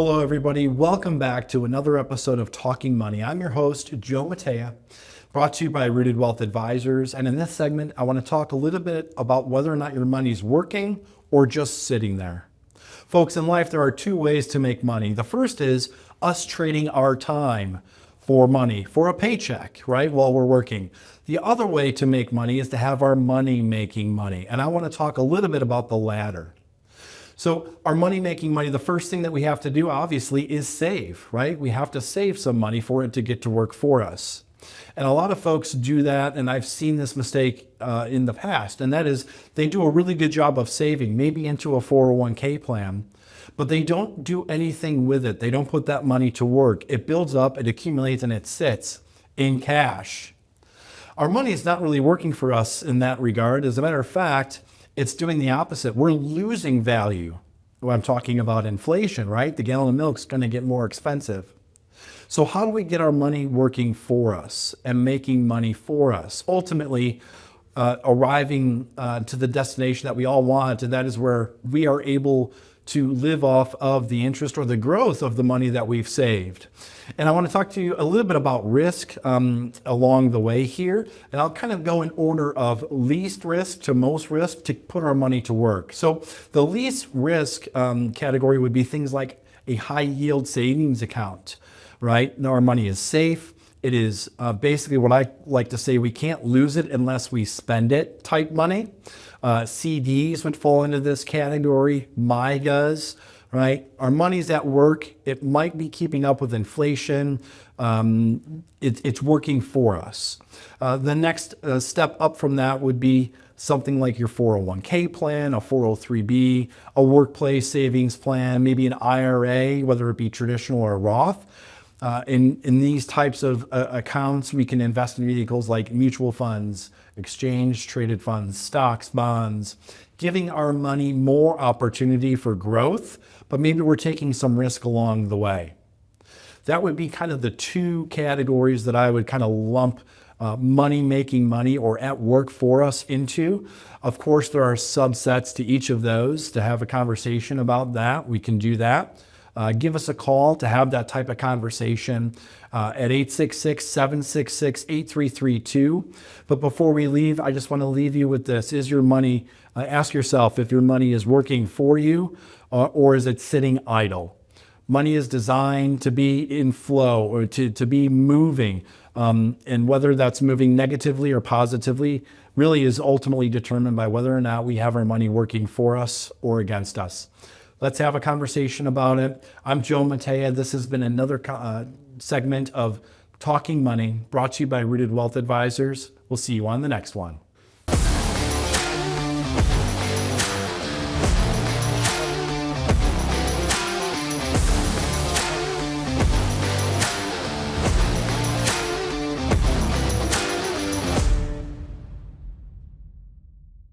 Hello, everybody. Welcome back to another episode of Talking Money. I'm your host, Joe Matea, brought to you by Rooted Wealth Advisors. And in this segment, I want to talk a little bit about whether or not your money's working or just sitting there. Folks, in life, there are two ways to make money. The first is us trading our time for money, for a paycheck, right, while we're working. The other way to make money is to have our money making money. And I want to talk a little bit about the latter. So our money making money, the first thing that we have to do, obviously, is save, right? We have to save some money for it to get to work for us. And a lot of folks do that, and I've seen this mistake in the past, and that is they do a really good job of saving, maybe into a 401k plan, but they don't do anything with it. They don't put that money to work. It builds up, it accumulates, and it sits in cash. Our money is not really working for us in that regard. As a matter of fact, it's doing the opposite. We're losing value. When I'm talking about inflation, right? The gallon of milk is going to get more expensive. So how do we get our money working for us and making money for us? Ultimately, arriving to the destination that we all want, and that is where we are able to live off of the interest or the growth of the money that we've saved. And I want to talk to you a little bit about risk along the way here. And I'll kind of go in order of least risk to most risk to put our money to work. So the least risk category would be things like a high yield savings account, right? Now our money is safe. It is basically what I like to say, we can't lose it unless we spend it type money. CDs would fall into this category, MYGAs, right? Our money's at work. It might be keeping up with inflation. It's working for us. The next step up from that would be something like your 401k plan, a 403b, a workplace savings plan, maybe an IRA, whether it be traditional or Roth. In these types of accounts, we can invest in vehicles like mutual funds, exchange traded funds, stocks, bonds, giving our money more opportunity for growth, but maybe we're taking some risk along the way. That would be kind of the two categories that I would kind of lump money making money or at work for us into. Of course, there are subsets to each of those. To have a conversation about that, we can do that. Give us a call to have that type of conversation at 866-766-8332. But before we leave, I just want to leave you with this. Is your money, ask yourself if your money is working for you or is it sitting idle? Money is designed to be in flow or to be moving. And whether that's moving negatively or positively really is ultimately determined by whether or not we have our money working for us or against us. Let's have a conversation about it. I'm Joe Matea. This has been another segment of Talking Money brought to you by Rooted Wealth Advisors. We'll see you on the next one.